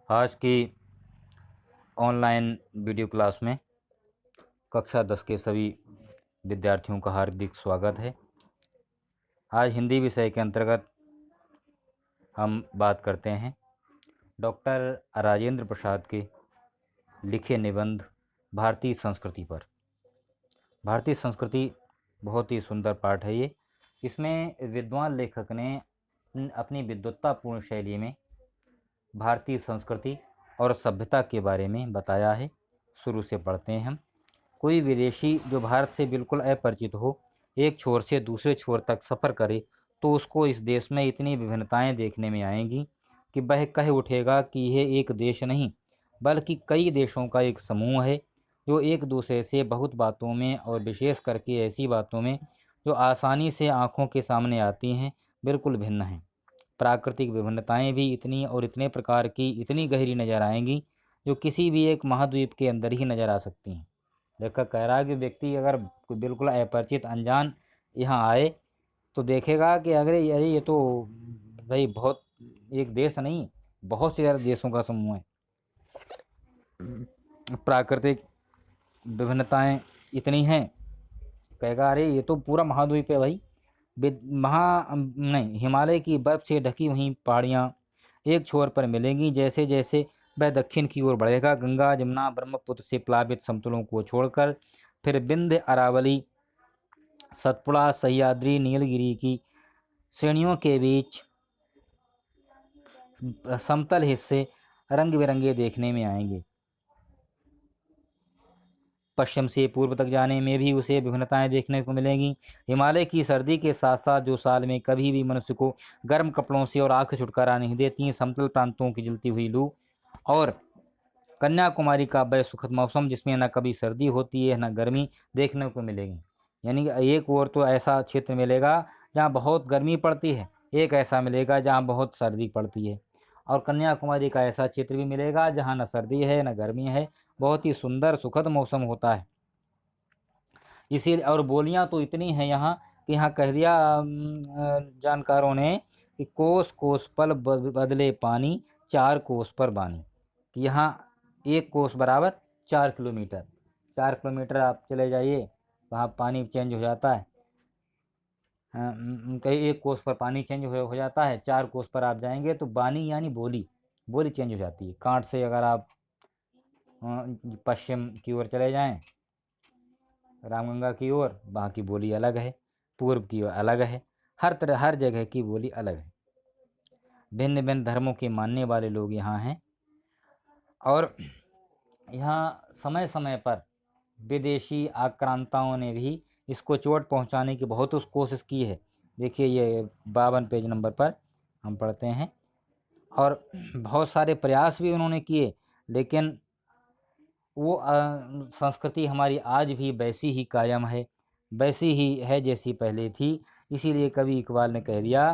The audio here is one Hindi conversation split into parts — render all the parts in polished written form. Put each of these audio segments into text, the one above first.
आज की ऑनलाइन वीडियो क्लास में कक्षा 10 के सभी विद्यार्थियों का हार्दिक स्वागत है। आज हिंदी विषय के अंतर्गत हम बात करते हैं डॉक्टर राजेंद्र प्रसाद के लिखे निबंध भारतीय संस्कृति पर। भारतीय संस्कृति बहुत ही सुंदर पाठ है ये। इसमें विद्वान लेखक ने अपनी विद्वत्तापूर्ण शैली में भारतीय संस्कृति और सभ्यता के बारे में बताया है। शुरू से पढ़ते हैं हम। कोई विदेशी जो भारत से बिल्कुल अपरिचित हो, एक छोर से दूसरे छोर तक सफ़र करे तो उसको इस देश में इतनी विभिन्नताएं देखने में आएंगी कि वह कह उठेगा कि यह एक देश नहीं बल्कि कई देशों का एक समूह है, जो एक दूसरे से बहुत बातों में और विशेष करके ऐसी बातों में जो आसानी से आँखों के सामने आती हैं बिल्कुल भिन्न हैं। प्राकृतिक विभिन्नताएं भी इतनी और इतने प्रकार की इतनी गहरी नज़र आएंगी जो किसी भी एक महाद्वीप के अंदर ही नज़र आ सकती हैं। लेखक कह रहा है कि व्यक्ति अगर कोई बिल्कुल अपरिचित अनजान यहाँ आए तो देखेगा कि अरे अरे ये तो भाई बहुत एक देश नहीं, बहुत से ज़्यादा देशों का समूह है। प्राकृतिक विभिन्नताएं इतनी हैं, कहेगा अरे ये तो पूरा महाद्वीप है भाई। नहीं, हिमालय की बर्फ़ से ढकी हुई पहाड़ियाँ एक छोर पर मिलेंगी। जैसे जैसे वह दक्षिण की ओर बढ़ेगा, गंगा जमुना ब्रह्मपुत्र से प्लावित समतलों को छोड़कर फिर विंध्य अरावली सतपुड़ा सह्याद्री नीलगिरी की श्रेणियों के बीच समतल हिस्से रंग बिरंगे देखने में आएंगे। पश्चिम से पूर्व तक जाने में भी उसे विभिन्नताएं देखने को मिलेंगी। हिमालय की सर्दी के साथ साथ जो साल में कभी भी मनुष्य को गर्म कपड़ों से और आग से छुटकारा नहीं देती, समतल प्रांतों की जलती हुई लू और कन्याकुमारी का वह सुखद मौसम जिसमें न कभी सर्दी होती है न गर्मी देखने को मिलेगी। यानी कि एक ओर तो ऐसा क्षेत्र मिलेगा जहाँ बहुत गर्मी पड़ती है, एक ऐसा मिलेगा जहाँ बहुत सर्दी पड़ती है, और कन्याकुमारी का ऐसा क्षेत्र भी मिलेगा जहाँ न सर्दी है न गर्मी है, बहुत ही सुंदर सुखद मौसम होता है। इसीलिए और बोलियाँ तो इतनी हैं यहाँ कि यहाँ कह दिया जानकारों ने कि कोस कोस पल बदले पानी, 4 कोस पर बानी। कि यहाँ 1 कोस बराबर 4 किलोमीटर, 4 किलोमीटर आप चले जाइए वहाँ पानी चेंज हो जाता है। कहीं 1 कोस पर पानी चेंज हो जाता है, 4 कोस पर आप जाएंगे तो बानी यानी बोली चेंज हो जाती है। कांट से अगर आप पश्चिम की ओर चले जाएं रामगंगा की ओर, वहाँ की बोली अलग है, पूर्व की ओर अलग है, हर जगह की बोली अलग है। भिन्न भिन्न धर्मों के मानने वाले लोग यहाँ हैं और यहाँ समय समय पर विदेशी आक्रांताओं ने भी इसको चोट पहुँचाने की बहुत कोशिश की है। देखिए ये 52 पेज नंबर पर हम पढ़ते हैं। और बहुत सारे प्रयास भी उन्होंने किए, लेकिन वो संस्कृति हमारी आज भी वैसी ही कायम है, वैसी ही है जैसी पहले थी। इसीलिए कवि इकबाल ने कह दिया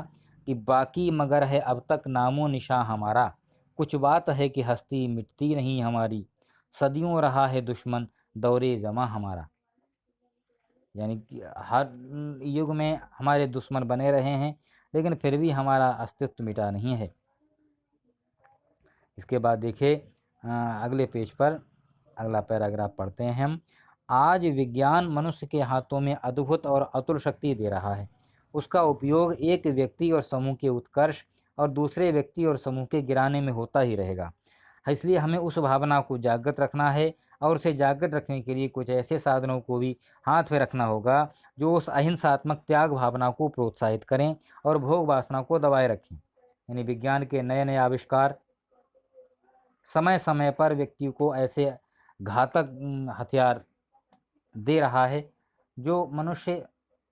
कि बाकी मगर है अब तक नामो निशान हमारा, कुछ बात है कि हस्ती मिटती नहीं हमारी, सदियों रहा है दुश्मन दौरे जमा हमारा। यानी कि हर युग में हमारे दुश्मन बने रहे हैं, लेकिन फिर भी हमारा अस्तित्व मिटा नहीं है। इसके बाद देखिए अगले पेज पर अगला पैराग्राफ पढ़ते हैं हम। आज विज्ञान मनुष्य के हाथों में अद्भुत और अतुल शक्ति दे रहा है। उसका उपयोग एक व्यक्ति और समूह के उत्कर्ष और दूसरे व्यक्ति और समूह के गिराने में होता ही रहेगा। इसलिए हमें उस भावना को जागृत रखना है और उसे जागृत रखने के लिए कुछ ऐसे साधनों को भी हाथ में रखना होगा जो उस अहिंसात्मक त्याग भावना को प्रोत्साहित करें और भोग वासना को दबाए रखें। यानी विज्ञान के नए नए आविष्कार समय समय पर व्यक्ति को ऐसे घातक हथियार दे रहा है जो मनुष्य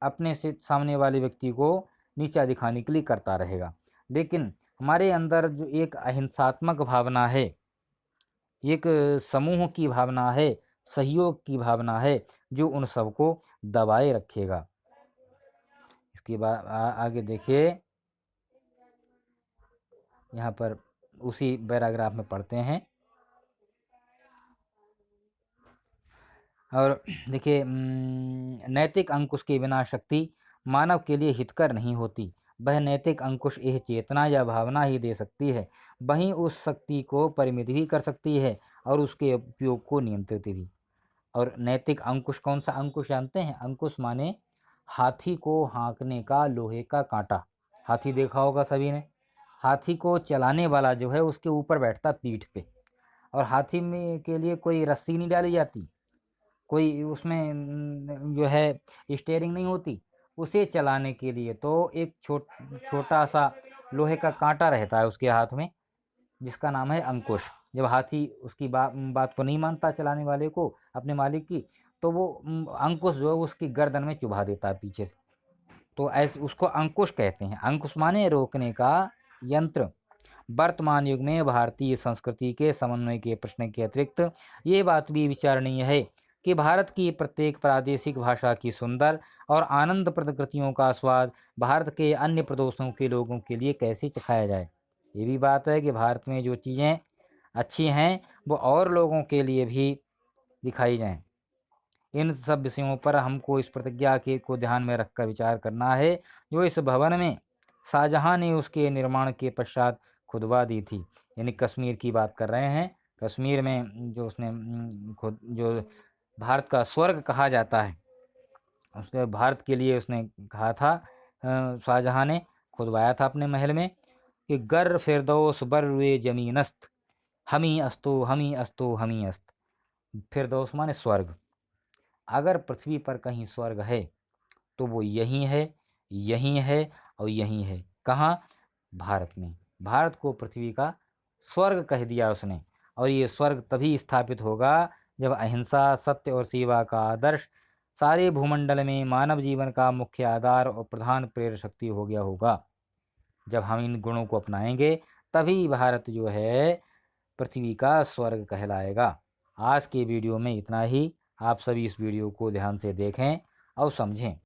अपने से सामने वाले व्यक्ति को नीचा दिखाने के लिए करता रहेगा। लेकिन हमारे अंदर जो एक अहिंसात्मक भावना है, एक समूह की भावना है, सहयोग की भावना है, जो उन सबको दबाए रखेगा। इसके बाद आगे देखिए, यहाँ पर उसी पैराग्राफ में पढ़ते हैं और देखिए नैतिक अंकुश के बिना शक्ति मानव के लिए हितकर नहीं होती। वह नैतिक अंकुश यह चेतना या भावना ही दे सकती है, वहीं उस शक्ति को परिमित भी कर सकती है और उसके उपयोग को नियंत्रित भी। और नैतिक अंकुश कौन सा अंकुश जानते हैं? अंकुश माने हाथी को हाँकने का लोहे का कांटा। हाथी देखा होगा सभी ने। हाथी को चलाने वाला जो है उसके ऊपर बैठता पीठ पे, और हाथी में के लिए कोई रस्सी नहीं डाली जाती, कोई उसमें जो है स्टीयरिंग नहीं होती। उसे चलाने के लिए तो एक छोटा सा लोहे का कांटा रहता है उसके हाथ में, जिसका नाम है अंकुश। जब हाथी उसकी बात को नहीं मानता चलाने वाले को, अपने मालिक की, तो वो अंकुश जो है उसकी गर्दन में चुभा देता है पीछे से। तो ऐसे उसको अंकुश कहते हैं। अंकुश माने रोकने का यंत्र। वर्तमान युग में भारतीय संस्कृति के समन्वय के प्रश्न के अतिरिक्त ये बात भी विचारणीय है कि भारत की प्रत्येक प्रादेशिक भाषा की सुंदर और आनंदप्रद कृतियों का स्वाद भारत के अन्य प्रदेशों के लोगों के लिए कैसे चखाया जाए। ये भी बात है कि भारत में जो चीज़ें अच्छी हैं वो और लोगों के लिए भी दिखाई जाएं। इन सब विषयों पर हमको इस प्रतिज्ञा के को ध्यान में रखकर विचार करना है जो इस भवन में शाहजहां ने उसके निर्माण के पश्चात खुदवा दी थी। यानी कश्मीर की बात कर रहे हैं। कश्मीर में जो उसने खुद जो भारत का स्वर्ग कहा जाता है, उसने भारत के लिए उसने कहा था, शाहजहां ने खुदवाया था अपने महल में कि गर फिरदौस बर रुए जमीनस्त, हमी अस्तो हमी अस्तो हमी अस्त। फिरदौस माने स्वर्ग। अगर पृथ्वी पर कहीं स्वर्ग है तो वो यहीं है, यहीं है और यहीं है। कहाँ? भारत में। भारत को पृथ्वी का स्वर्ग कह दिया उसने। और ये स्वर्ग तभी स्थापित होगा जब अहिंसा, सत्य और सेवा का आदर्श सारे भूमंडल में मानव जीवन का मुख्य आधार और प्रधान प्रेरक शक्ति हो गया होगा। जब हम इन गुणों को अपनाएंगे तभी भारत जो है पृथ्वी का स्वर्ग कहलाएगा। आज के वीडियो में इतना ही। आप सभी इस वीडियो को ध्यान से देखें और समझें।